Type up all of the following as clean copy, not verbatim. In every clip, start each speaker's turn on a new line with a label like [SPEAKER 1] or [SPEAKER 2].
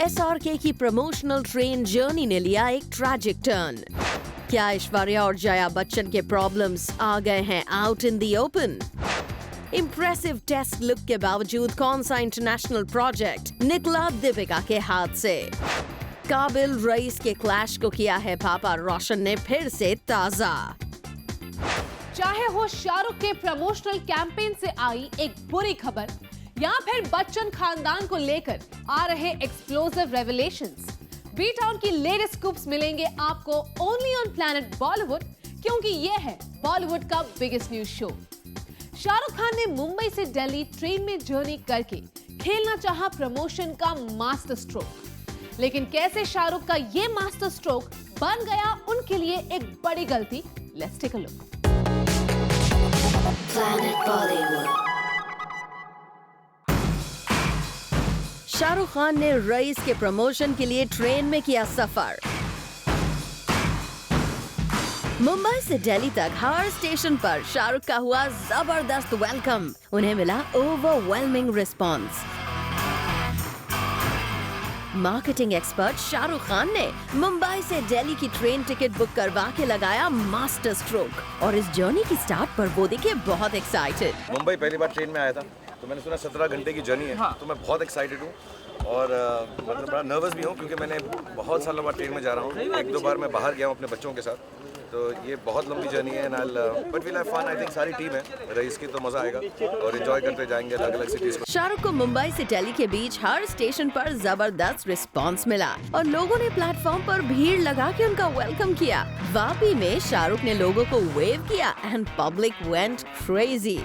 [SPEAKER 1] SRK की promotional train journey ने लिया एक ट्रैजिक टर्न। क्या ऐश्वर्या और जया बच्चन के प्रॉब्लम्स आ गए हैं out in the open? Impressive test look के बावजूद कौन सा इंटरनेशनल प्रोजेक्ट निकला दीपिका के हाथ से? काबिल रईस के क्लैश को किया है पापा रोशन ने फिर से ताजा।
[SPEAKER 2] चाहे हो शाहरुख के प्रमोशनल कैंपेन से आई एक बुरी खबर या फिर बच्चन खानदान को लेकर आ रहे एक्सप्लोसिव रेवलेशंस, बी टाउन की लेटेस्ट स्कूप्स मिलेंगे आपको ओनली ऑन प्लैनेट बॉलीवुड, क्योंकि ये है बॉलीवुड का biggest news show. Shahrukh Khan ने मुंबई से दिल्ली ट्रेन में जर्नी करके खेलना चाहा प्रमोशन का मास्टर स्ट्रोक, लेकिन कैसे शाहरुख का ये मास्टर स्ट्रोक बन गया उनके लिए एक बड़ी गलती। Let's take a look.
[SPEAKER 1] Planet Bollywood. Shahrukh Khan ने रईस के प्रमोशन के लिए ट्रेन में किया सफर। मुंबई से दिल्ली तक हर स्टेशन पर शाहरुख का हुआ जबरदस्त वेलकम। उन्हें मिला overwhelming response. Marketing expert Shahrukh Khan ने मुंबई से दिल्ली की ट्रेन टिकट बुक करवा के लगाया मास्टर स्ट्रोक, और इस जर्नी की स्टार्ट पर वो दिखे बहुत एक्साइटेड।
[SPEAKER 3] मुंबई पहली बार ट्रेन में आया था तो मैंने सुना 17 घंटे की जर्नी है। हाँ। तो मैं बहुत एक्साइटेड हूँ और मतलब बड़ा नर्वस भी हूँ, क्योंकि मैंने बहुत सालों बाद ट्रेन में जा रहा हूँ। एक दो बार मैं बाहर गया हूँ अपने बच्चों के साथ, तो ये बहुत लंबी जर्नी है। But will have fun. I think सारी टीम है रईस की, तो मजा आएगा और एंजॉय करते जाएंगे अलग अलग सिटीज को।
[SPEAKER 1] शाहरुख को मुंबई से दिल्ली के बीच हर स्टेशन पर जबरदस्त रिस्पांस मिला और लोगों ने प्लेटफॉर्म पर भीड़ लगा के उनका वेलकम किया। वापी में शाहरुख ने लोगों को वेव किया and public went crazy.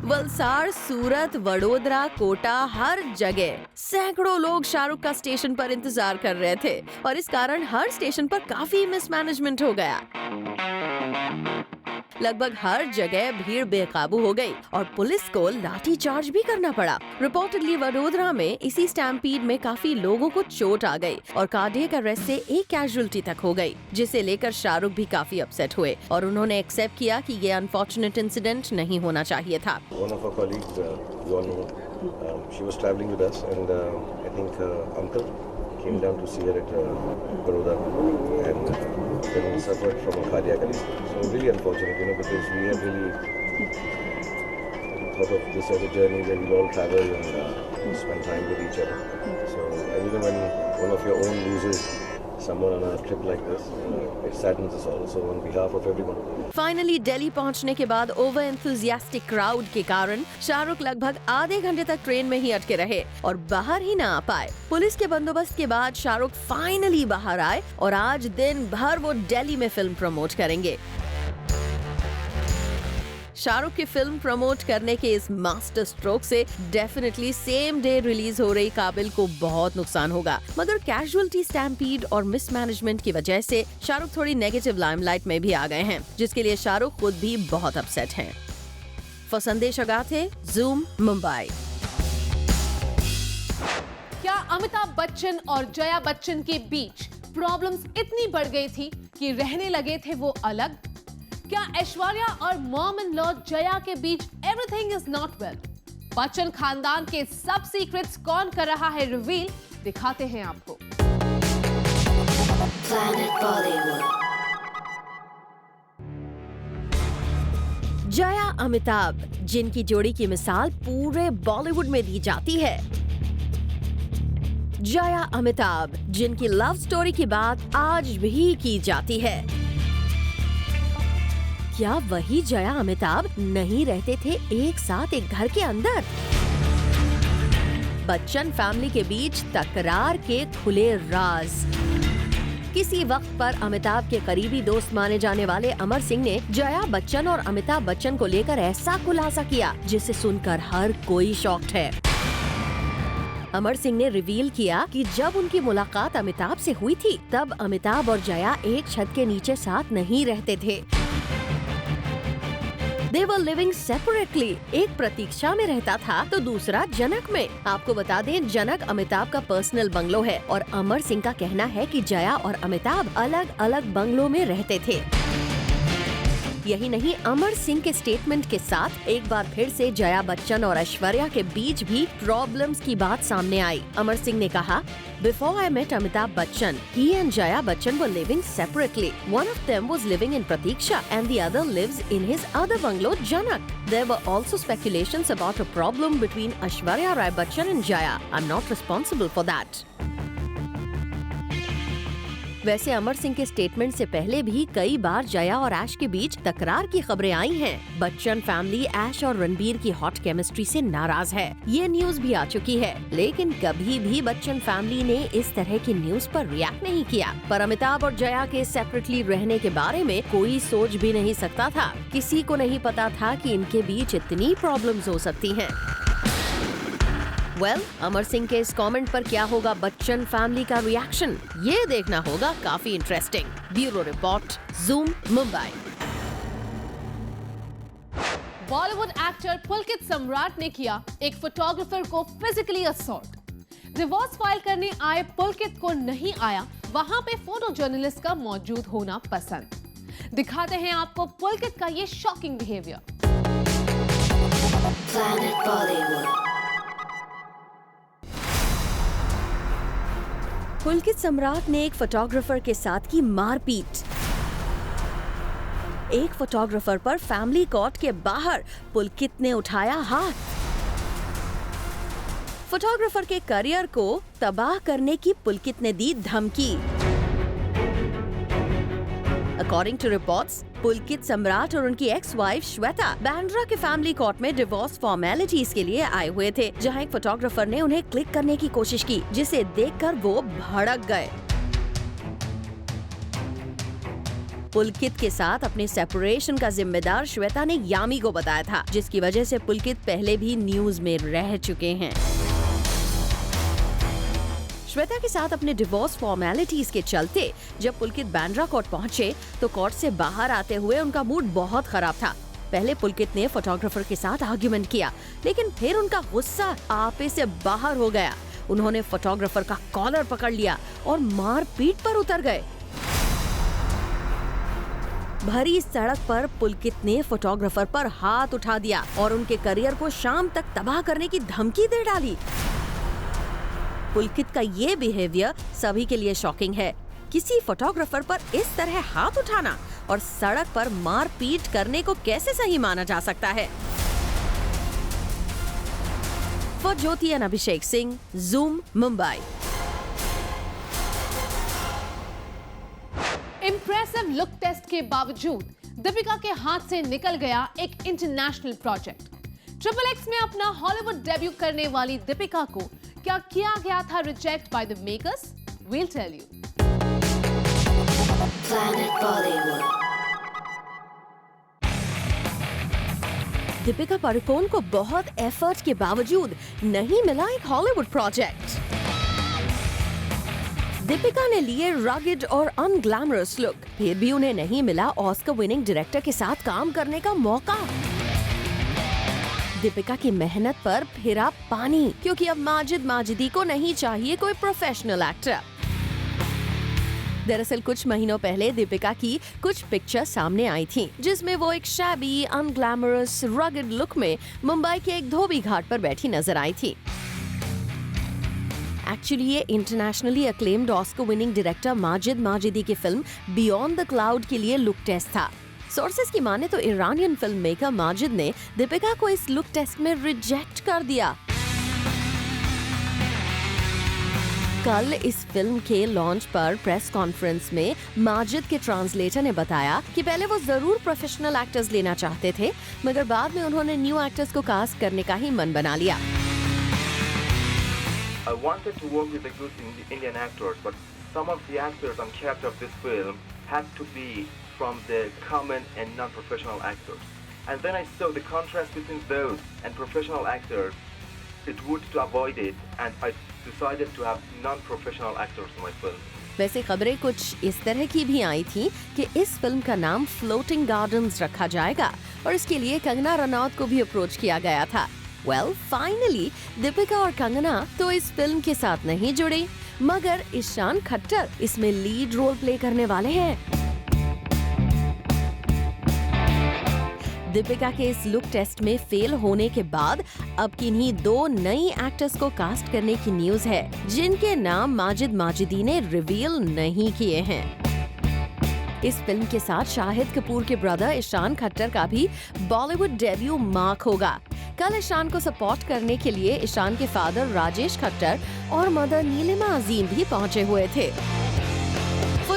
[SPEAKER 1] Valsad, Surat, Vadodara, Kota, हर जगह सैकड़ों लोग शाहरुख का स्टेशन पर इंतजार कर रहे थे और इस कारण हर स्टेशन पर काफी मिसमैनेजमेंट हो गया। लगभग हर जगह भीड़ बेकाबू हो गई और पुलिस को लाठीचार्ज भी करना पड़ा। रिपोर्टेडली वडोदरा में इसी स्टैम्पीड में काफी लोगों को चोट आ गई और कार्डियक अरेस्ट से एक कैजुअलिटी तक हो गई, जिसे लेकर शाहरुख भी काफी अपसेट हुए और उन्होंने एक्सेप्ट किया कि ये अनफॉर्चुनेट इंसिडेंट नहीं होना चाहिए था।
[SPEAKER 3] One of our colleagues, you all know, she was traveling with us, and I think uncle came down to see her at Baroda, and then we suffered from a cardiac arrest. So really unfortunate, because we had really thought of this as a journey where we'll all travel and spend time with each other. So and even when one of your own loses someone on a trip like this, it saddens us all. So on behalf of everyone.
[SPEAKER 1] Finally Delhi पहुंचने के बाद over enthusiastic crowd के कारण शाहरुख लगभग आधे घंटे तक train में ही अटके रहे और बाहर ही ना आ पाए। पुलिस के बंदोबस्त के बाद शाहरुख फाइनली बाहर आए और आज दिन भर वो दिल्ली में फिल्म प्रमोट करेंगे। शाहरुख की फिल्म प्रमोट करने के इस मास्टर स्ट्रोक से डेफिनेटली सेम डे रिलीज हो रही काबिल को बहुत नुकसान होगा, मगर कैजुअलिटी, स्टैम्पीड और मिसमैनेजमेंट की वजह से शाहरुख थोड़ी नेगेटिव लाइमलाइट में भी आ गए हैं, जिसके लिए शाहरुख खुद भी बहुत अपसेट हैं। फॉर संदेश अगाथे, ज़ूम, मुंबई।
[SPEAKER 2] क्या अमिताभ बच्चन और जया बच्चन के बीच प्रॉब्लम्स इतनी बढ़ गई थी कि रहने लगे थे वो अलग? क्या ऐश्वर्या और मॉम इन लॉ जया के बीच everything is not well? Bachchan खानदान के सब सीक्रेट्स कौन कर रहा है रिवील, दिखाते हैं आपको।
[SPEAKER 1] प्लैनेट बॉलीवुड। जया अमिताभ, जिनकी जोड़ी की मिसाल पूरे बॉलीवुड में दी जाती है। जया अमिताभ, जिनकी लव स्टोरी की बात आज भी की जाती है। क्या वही जया अमिताभ नहीं रहते थे एक साथ एक घर के अंदर? बच्चन फैमिली के बीच तकरार के खुले राज। किसी वक्त पर अमिताभ के करीबी दोस्त माने जाने वाले अमर सिंह ने जया बच्चन और अमिताभ बच्चन को लेकर ऐसा खुलासा किया जिसे सुनकर हर कोई शॉक्ड है। अमर सिंह ने रिवील किया कि जब उनकी मुलाकात अमिताभ से हुई थी तब अमिताभ और जया एक छत के नीचे साथ नहीं रहते थे। They were living separately। एक प्रतीक्षा में रहता था तो दूसरा जनक में। आपको बता दें, जनक अमिताभ का पर्सनल बंगलो है और अमर सिंह का कहना है कि जया और अमिताभ अलग अलग बंगलों में रहते थे। यही नहीं, अमर सिंह के स्टेटमेंट के साथ एक बार फिर से जया बच्चन और ऐश्वर्या के बीच भी प्रॉब्लम्स की बात सामने आई। अमर सिंह ने कहा, Before I met Amitabh Bachchan, he and Jaya Bachchan were living separately. One of them was living in Pratiksha and the other lives in his other bungalow, Janak. There were also speculations about a problem between Aishwarya Rai Bachchan and Jaya. I'm not responsible for that. वैसे अमर सिंह के statement से पहले भी कई बार जया और ऐश के बीच तकरार की खबरें आई हैं। बच्चन फैमिली ऐश और रणबीर की हॉट केमिस्ट्री से नाराज है, ये न्यूज भी आ चुकी है। लेकिन कभी भी बच्चन फैमिली ने इस तरह की न्यूज पर रिएक्ट नहीं किया। पर अमिताभ और जया के सेपरेटली रहने के बारे में कोई सोच भी नहीं सकता था। किसी को नहीं पता था कि इनके बीच इतनी प्रॉब्लम्स हो सकती हैं। अमर सिंह के इस कमेंट पर क्या होगा बच्चन फैमिली का रिएक्शन, ये देखना होगा काफी interesting. Bureau report, Zoom, Mumbai.
[SPEAKER 2] Bollywood actor Pulkit Samrat ने किया एक फोटोग्राफर को फिजिकली असॉल्ट। डिवोर्स फाइल करने आए पुलकित को नहीं आया वहां पे फोटो जर्नलिस्ट का मौजूद होना पसंद। दिखाते हैं आपको पुलकित का ये शॉकिंग बिहेवियर।
[SPEAKER 1] पुलकित सम्राट ने एक फोटोग्राफर के साथ की मारपीट। एक फोटोग्राफर पर फैमिली कोर्ट के बाहर पुलकित ने उठाया हाथ। फोटोग्राफर के करियर को तबाह करने की पुलकित ने दी धमकी। According to reports, Pulkit Samrat और उनकी एक्स वाइफ श्वेता बांद्रा के फैमिली कोर्ट में डिवोर्स फॉर्मेलिटीज के लिए आए हुए थे, जहां एक फोटोग्राफर ने उन्हें क्लिक करने की कोशिश की, जिसे देखकर वो भड़क गए। पुलकित के साथ अपने सेपरेशन का जिम्मेदार श्वेता ने यामी को बताया था, जिसकी वजह से पुलकित पहले भी न्यूज में रह चुके हैं। श्वेता के साथ अपने डिवोर्स फॉर्मेलिटीज के चलते जब पुलकित बांद्रा कोर्ट पहुंचे तो कोर्ट से बाहर आते हुए उनका मूड बहुत खराब था। पहले पुलकित ने फोटोग्राफर के साथ आर्ग्यूमेंट किया, लेकिन फिर उनका गुस्सा आपे से बाहर हो गया। उन्होंने फोटोग्राफर का कॉलर पकड़ लिया और मारपीट पर उतर गए। भरी सड़क पर पुलकित ने फोटोग्राफर पर हाथ उठा दिया और उनके करियर को शाम तक तबाह करने की धमकी दे डाली। पुलकित का ये बिहेवियर सभी के लिए शॉकिंग है। किसी फोटोग्राफर पर इस तरह हाथ उठाना और सड़क पर मारपीट करने को कैसे सही माना जा सकता है? For Jyoti and Abhishek Singh, zoom, Mumbai.
[SPEAKER 2] Impressive look test के बावजूद दीपिका के हाथ से निकल गया एक इंटरनेशनल प्रोजेक्ट। XXX में अपना हॉलीवुड डेब्यू करने वाली दीपिका को क्या किया गया था reject by the makers? Will tell you.
[SPEAKER 1] Deepika Padukone को बहुत एफर्ट के बावजूद नहीं मिला एक हॉलीवुड प्रोजेक्ट। दीपिका ने लिए रगिड और अनग्लैमरस लुक, फिर भी उन्हें नहीं मिला ऑस्कर विनिंग डायरेक्टर के साथ काम करने का मौका। दीपिका की मेहनत पर फिरा पानी, क्योंकि अब माजिद माजिदी को नहीं चाहिए कोई प्रोफेशनल एक्टर। दरअसल कुछ महीनों पहले दीपिका की कुछ पिक्चर सामने आई थी, जिसमें वो एक शैबी, अनग्लैमरस, रगिड लुक में मुंबई के एक धोबी घाट पर बैठी नजर आई थी। एक्चुअली ये internationally acclaimed Oscar winning director Majid Majidi की फिल्म बियॉन्ड द क्लाउड के लिए लुक टेस्ट था। सोर्सेस की माने तो ईरानियन फिल्म मेकर माजिद ने दीपिका को इस लुक टेस्ट में रिजेक्ट कर दिया। कल इस फिल्म के लॉन्च पर प्रेस कॉन्फ्रेंस में माजिद के ट्रांसलेटर ने बताया कि पहले वो जरूर प्रोफेशनल एक्टर्स लेना चाहते थे, मगर बाद में उन्होंने न्यू एक्टर्स को कास्ट करने का ही मन बना लिया।
[SPEAKER 4] I wanted to work with the good Indian actors, but some of the actors and characters of this film had to be from the common and non-professional actors. And then I saw the contrast between those and professional actors. It would to avoid it, and I decided to have non-professional actors in my film.
[SPEAKER 1] वैसे खबरें कुछ इस तरह की भी आई थी कि इस फिल्म का नाम फ्लोटिंग गार्डन्स रखा जाएगा और इसके लिए कंगना रनौत को भी अप्रोच किया गया था। फाइनली दीपिका और कंगना तो इस फिल्म के साथ नहीं जुड़े, मगर ईशान खट्टर इसमें लीड रोल प्ले करने वाले हैं। दीपिका के इस लुक टेस्ट में फेल होने के बाद अब किन्हीं 2 नई एक्टर्स को कास्ट करने की न्यूज है, जिनके नाम माजिद माजिदी ने रिवील नहीं किए हैं। इस फिल्म के साथ शाहिद कपूर के ब्रदर ईशान खट्टर का भी बॉलीवुड डेब्यू मार्क होगा। कल ईशान को सपोर्ट करने के लिए ईशान के फादर राजेश खट्टर और मदर नीलिमा अजीम भी पहुंचे हुए थे।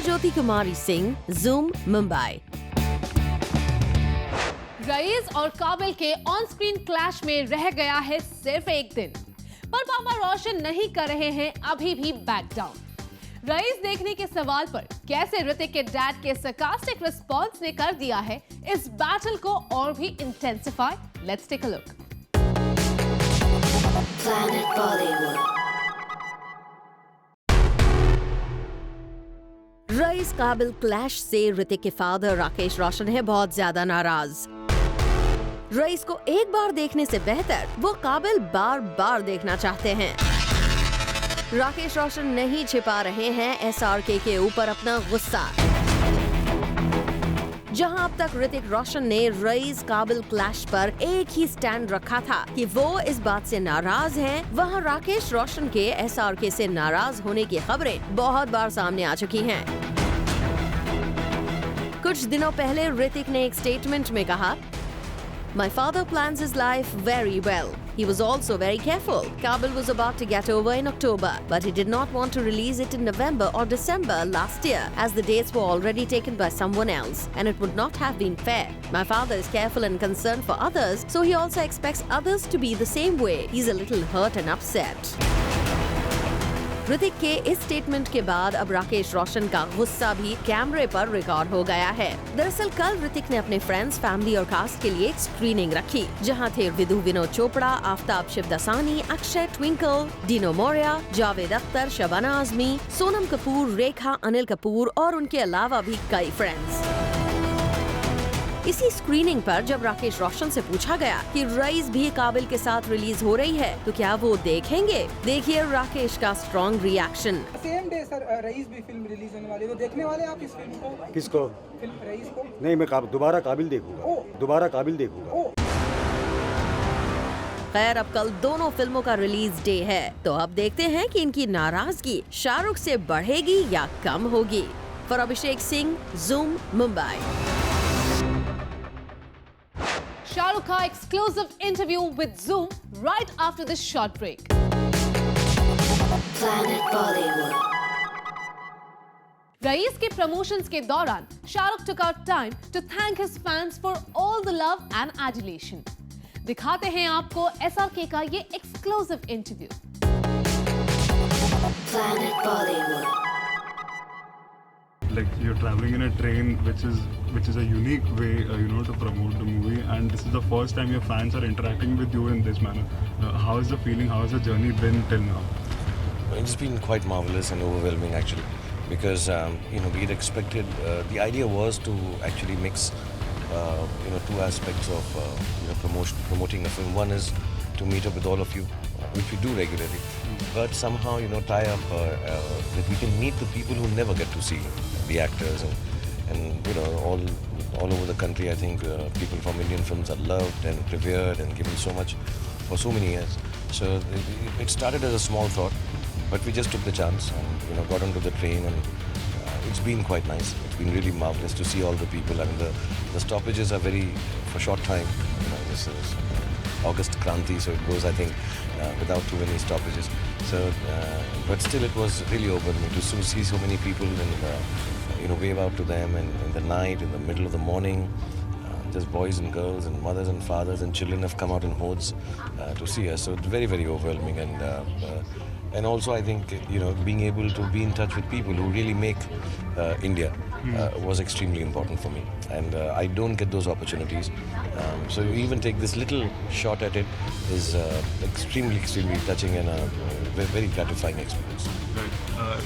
[SPEAKER 1] ज्योति कुमारी सिंह, ज़ूम, मुंबई।
[SPEAKER 2] रईस और काबिल के ऑन स्क्रीन क्लैश में रह गया है सिर्फ एक दिन, पर पापा रोशन नहीं कर रहे हैं अभी भी बैक डाउन। रईस देखने के सवाल पर कैसे ऋतिक के डैड के सरकास्टिक रिस्पॉन्स ने कर दिया है इस बैटल को और भी intensify. Let's take a look.
[SPEAKER 1] Planet Bollywood। Raees Kaabil clash से ऋतिक के फादर राकेश रोशन है बहुत ज्यादा नाराज। रईस को एक बार देखने से बेहतर वो काबिल बार बार देखना चाहते हैं। राकेश रोशन नहीं छिपा रहे हैं SRK के ऊपर अपना गुस्सा। जहां अब तक ऋतिक रोशन ने रईस काबिल क्लैश पर एक ही स्टैंड रखा था कि वो इस बात से नाराज हैं, वहां राकेश रोशन के SRK से नाराज होने की खबरें बहुत बार सामने आ चुकी हैं। कुछ दिनों पहले ऋतिक ने एक स्टेटमेंट में कहा, My father plans his life very well. He was also very careful. Kabil was about to get over in October, but he did not want to release it in November or December last year, as the dates were already taken by someone else, and it would not have been fair. My father is careful and concerned for others, so he also expects others to be the same way. He's a little hurt and upset. Hrithik के इस statement के बाद अब राकेश रोशन का गुस्सा भी कैमरे पर रिकॉर्ड हो गया है। दरअसल कल ऋतिक ने अपने फ्रेंड्स, फैमिली और कास्ट के लिए एक स्क्रीनिंग रखी, जहां थे विदु विनोद चोपड़ा, आफ्ताब शिवदासानी, अक्षय, ट्विंकल, डीनो मोरिया, जावेद अख्तर, शबाना आजमी, सोनम कपूर, रेखा, अनिल कपूर और उनके अलावा भी कई फ्रेंड्स। इसी स्क्रीनिंग पर जब राकेश रोशन से पूछा गया कि रईस भी काबिल के साथ रिलीज हो रही है तो क्या वो देखेंगे, देखिए राकेश का स्ट्रॉन्ग रिएक्शन।
[SPEAKER 5] सेम डे सर रईस भी फिल्म रिलीज होने वाली है, तो देखने वाले आप इस फिल्म को?
[SPEAKER 6] किसको?
[SPEAKER 5] फिल्म रईस को?
[SPEAKER 6] नहीं, मैं दोबारा काबिल देखूंगा।
[SPEAKER 1] खैर अब कल दोनों फिल्मों का रिलीज डे है, तो अब देखते हैं कि इनकी नाराजगी शाहरुख से बढ़ेगी या कम होगी। For Abhishek Singh, zoom, Mumbai.
[SPEAKER 2] Shahrukh का exclusive interview with Zoom right after this short break.
[SPEAKER 1] Planet Bollywood।
[SPEAKER 2] Rice के प्रमोशंस के दौरान Shahrukh took out time to thank his fans for all the love and adulation. दिखाते हैं आपको SRK का ये exclusive interview.
[SPEAKER 1] Planet Bollywood।
[SPEAKER 7] Like you're traveling in a train, which is a unique way, to promote the movie. And this is the first time your fans are interacting with you in this manner. How is the feeling? How has the journey been till now?
[SPEAKER 3] It's been quite marvelous and overwhelming actually, because we had expected. The idea was to actually mix, two aspects of promoting a film. One is to meet up with all of you, which we do regularly, but somehow tie up that we can meet the people who never get to see the actors and all over the country. I think people from Indian films are loved and revered and given so much for so many years. So it started as a small thought, but we just took the chance and got onto the train, and it's been quite nice. It's been really marvelous to see all the people. I mean the stoppages are very for short time. This is August Kranti, so it goes I think without too many stoppages. So but still it was really overwhelming to see so many people and wave out to them, and in the night, in the middle of the morning, just boys and girls and mothers and fathers and children have come out in hordes to see us. So it's very, very overwhelming, and also I think being able to be in touch with people who really make India was extremely important for me, and I don't get those opportunities. So even take this little shot at it is extremely touching and a very gratifying experience.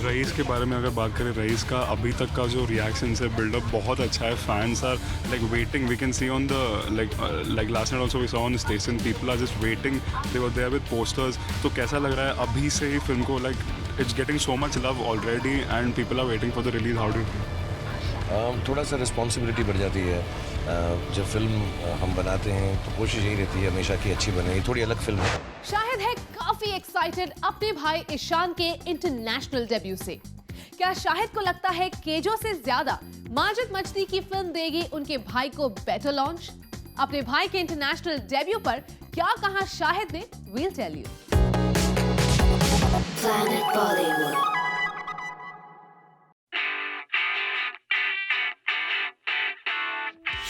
[SPEAKER 7] Rice के बारे में अगर बात करें, rice का अभी तक का जो रिएक्शन है, बिल्डअप बहुत अच्छा है. Fans are like waiting. We can see on the like last night also we saw on the station, people are just waiting. They were there with posters. तो कैसा लग रहा है अभी से ही फिल्म को, like it's getting so much love already and people are waiting for the release. How do you feel?
[SPEAKER 3] थोड़ा सा रिस्पॉन्सिबिलिटी बढ़ जाती है जब फिल्म हम बनाते हैं तो कोशिश यही रहती है हमेशा कि अच्छी बने, ये थोड़ी अलग फिल्म है।
[SPEAKER 2] शाहिद है काफी एक्साइटेड अपने भाई ईशान के इंटरनेशनल डेब्यू से। क्या शाहिद को लगता है केजो से ज्यादा माजिद मजदी की फिल्म देगी उनके भाई को बेटर लॉन्च? अपने भाई के इंटरनेशनल डेब्यू पर क्या कहा शाहिद ने, will tell you.
[SPEAKER 1] Planet Bollywood.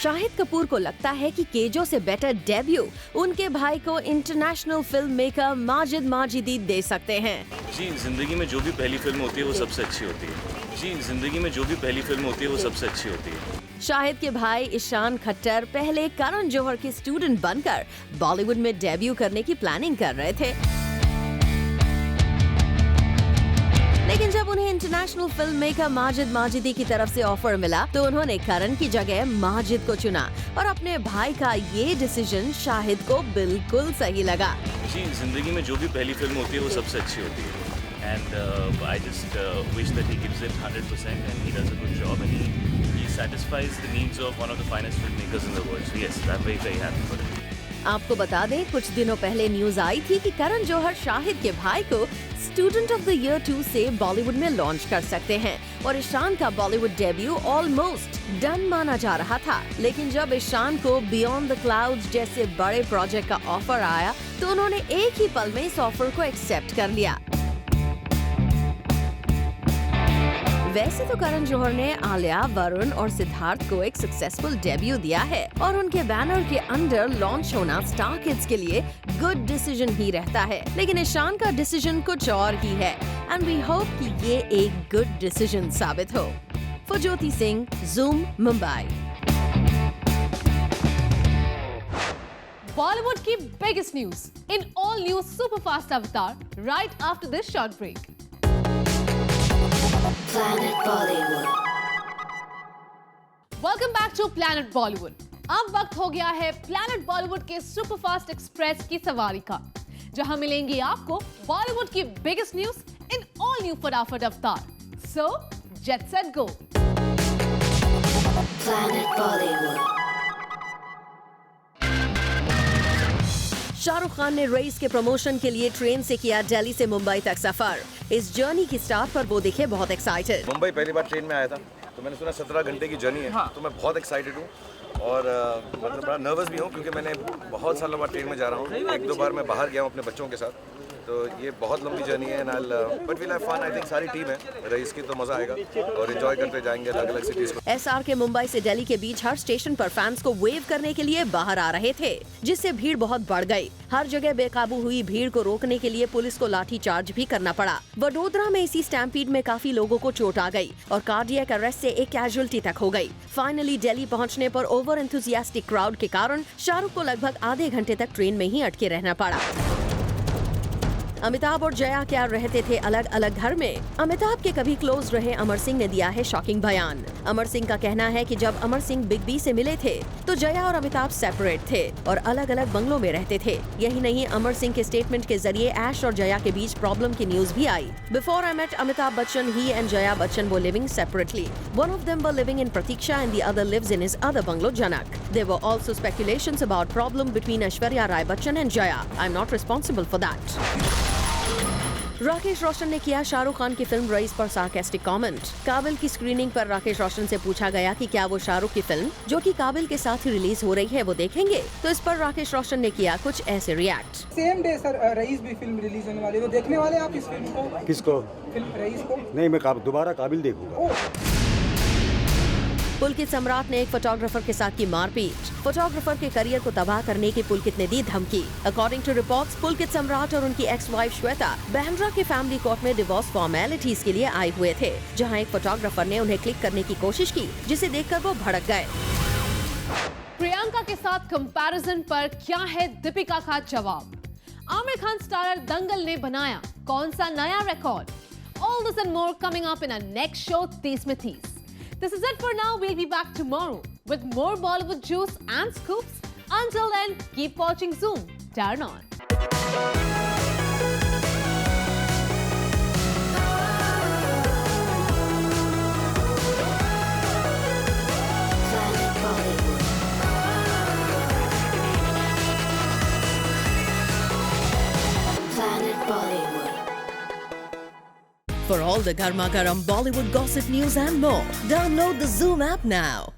[SPEAKER 1] Shahid Kapoor को लगता है कि केजो से बेटर डेब्यू उनके भाई को इंटरनेशनल फिल्म मेकर माजिद माजिदी दे सकते हैं।
[SPEAKER 8] जी, जिंदगी में जो भी पहली फिल्म होती है वो सबसे अच्छी होती है। जी, जिंदगी में जो भी पहली फिल्म होती है वो सबसे अच्छी होती है।
[SPEAKER 1] शाहिद के भाई ईशान खट्टर पहले करण जौहर के स्टूडेंट बनकर बॉलीवुड में डेब्यू करने की प्लानिंग कर रहे थे, लेकिन जब उन्हें international film maker Majid Majidi की तरफ से ऑफर मिला तो उन्होंने करण की जगह माजिद को चुना और अपने भाई का ये डिसीजन शाहिद को बिल्कुल सही लगा।
[SPEAKER 8] जी, जिंदगी में जो भी पहली फिल्म होती है वो सबसे अच्छी होती है। And I just wish that he gives it 100% and he does a good job and he satisfies the needs of one of the finest filmmakers in the world. So yes, I'm very very happy for it.
[SPEAKER 1] आपको बता दें, कुछ दिनों पहले news आई थी कि करण जौहर शाहिद के भाई को स्टूडेंट ऑफ द ईयर 2 से बॉलीवुड में लॉन्च कर सकते हैं और ईशान का बॉलीवुड डेब्यू ऑलमोस्ट डन माना जा रहा था। लेकिन जब ईशान को बियॉन्ड द क्लाउड्स जैसे बड़े प्रोजेक्ट का ऑफर आया तो उन्होंने एक ही पल में इस ऑफर को एक्सेप्ट कर लिया। वैसे तो करण जौहर ने आलिया, वरुण और सिद्धार्थ को एक सक्सेसफुल डेब्यू दिया है और उनके बैनर के अंडर लॉन्च होना स्टार किड्स के लिए गुड डिसीजन ही रहता है, लेकिन ईशान का डिसीजन कुछ और ही है एंड वी होप कि ये एक गुड डिसीजन साबित हो। For Jyoti Singh, zoom, Mumbai.
[SPEAKER 2] Bollywood की biggest news in all news superfast अवतार right after this short break.
[SPEAKER 1] Planet Bollywood.
[SPEAKER 2] Welcome back to Planet Bollywood. अब वक्त हो गया है प्लैनेट बॉलीवुड के सुपरफास्ट एक्सप्रेस की सवारी का, जहां मिलेंगी आपको बॉलीवुड की biggest news in all new फटाफट अवतार। So jet set go.
[SPEAKER 1] Planet Bollywood. Shahrukh Khan ने रेस के प्रमोशन के लिए ट्रेन से किया दिल्ली से मुंबई तक सफर। इस जर्नी की स्टार्ट पर वो दिखे बहुत एक्साइटेड।
[SPEAKER 3] मुंबई पहली बार ट्रेन में आया था तो मैंने सुना 17 घंटे की जर्नी है। तो मैं बहुत एक्साइटेड हूँ और मतलब बड़ा नर्वस भी हूँ क्योंकि मैंने बहुत सालों बाद ट्रेन में जा रहा हूँ। 1-2 बार मैं बाहर गया हूँ अपने बच्चों के साथ, तो ये बहुत लंबी जर्नी है but will have fun. I think सारी टीम है रईस की, तो मजा आएगा और एंजॉय करते जाएंगे अलग अलग सिटीज को।
[SPEAKER 1] एसआर के मुंबई से दिल्ली के बीच हर स्टेशन पर फैंस को वेव करने के लिए बाहर आ रहे थे, जिससे भीड़ बहुत बढ़ गई। हर जगह बेकाबू हुई भीड़ को रोकने के लिए पुलिस को लाठी चार्ज भी करना पड़ा। वडोदरा में इसी स्टैम्पीड में काफी लोगों को चोट आ गई और कार्डियक अरेस्ट से एक कैजुअलिटी तक हो गई। फाइनली दिल्ली पहुंचने पर ओवर एंथुसियास्टिक क्राउड के कारण शाहरुख को लगभग आधे घंटे तक ट्रेन में ही अटके रहना पड़ा। अमिताभ और जया क्या रहते थे अलग अलग घर में? अमिताभ के कभी क्लोज रहे अमर सिंह ने दिया है शॉकिंग बयान। अमर सिंह का कहना है कि जब अमर सिंह बिग बी से मिले थे तो जया और अमिताभ सेपरेट थे और अलग अलग बंगलों में रहते थे। यही नहीं, अमर सिंह के स्टेटमेंट के जरिए ऐश और जया के बीच प्रॉब्लम की न्यूज भी आई। Before I met Amitabh Bachchan, he and Jaya Bachchan were living separately. One of them were living in Pratiksha and the other lives in his other bungalow, Janak. There were also speculations about problem between Aishwarya Rai Bachchan and Jaya. I'm not responsible for that. Rakesh Roshan ने किया शाहरुख खान की film Raees पर sarcastic comment. Kaabil की screening पर राकेश रोशन से पूछा गया कि क्या वो शाहरुख की फिल्म जो कि काबिल के साथ ही रिलीज हो रही है वो देखेंगे, तो इस पर राकेश रोशन ने किया कुछ ऐसे रिएक्ट।
[SPEAKER 5] सेम डे सर रईस भी फिल्म रिलीज होने वाली है, तो देखने वाले आप इस फिल्म को?
[SPEAKER 6] किसको?
[SPEAKER 5] फिल्म रईस को?
[SPEAKER 6] नहीं, मैं दोबारा काबिल देखूंगा।
[SPEAKER 1] पुलकित सम्राट ने एक फोटोग्राफर के साथ की मारपीट। फोटोग्राफर के करियर को तबाह करने की पुलकित ने दी धमकी। According to reports, Pulkit Samrat और उनकी एक्स वाइफ श्वेता बांद्रा के फैमिली कोर्ट में डिवोर्स फॉर्मेलिटीज के लिए आए हुए थे, जहां एक फोटोग्राफर ने उन्हें क्लिक करने की कोशिश की, जिसे देखकर वो भड़क गए।
[SPEAKER 2] प्रियंका के साथ कंपैरिजन पर क्या है दीपिका का जवाब? आमिर खान स्टारर दंगल ने बनाया कौन सा नया record? All this and more coming up in our next show, 30 में 30. This is it for now. We'll be back tomorrow with more Bollywood juice and scoops. Until then, keep watching Zoom. Turn on.
[SPEAKER 1] Planet Bollywood.
[SPEAKER 9] For all the Garma Garam Bollywood gossip news and more, download the Zoom app now.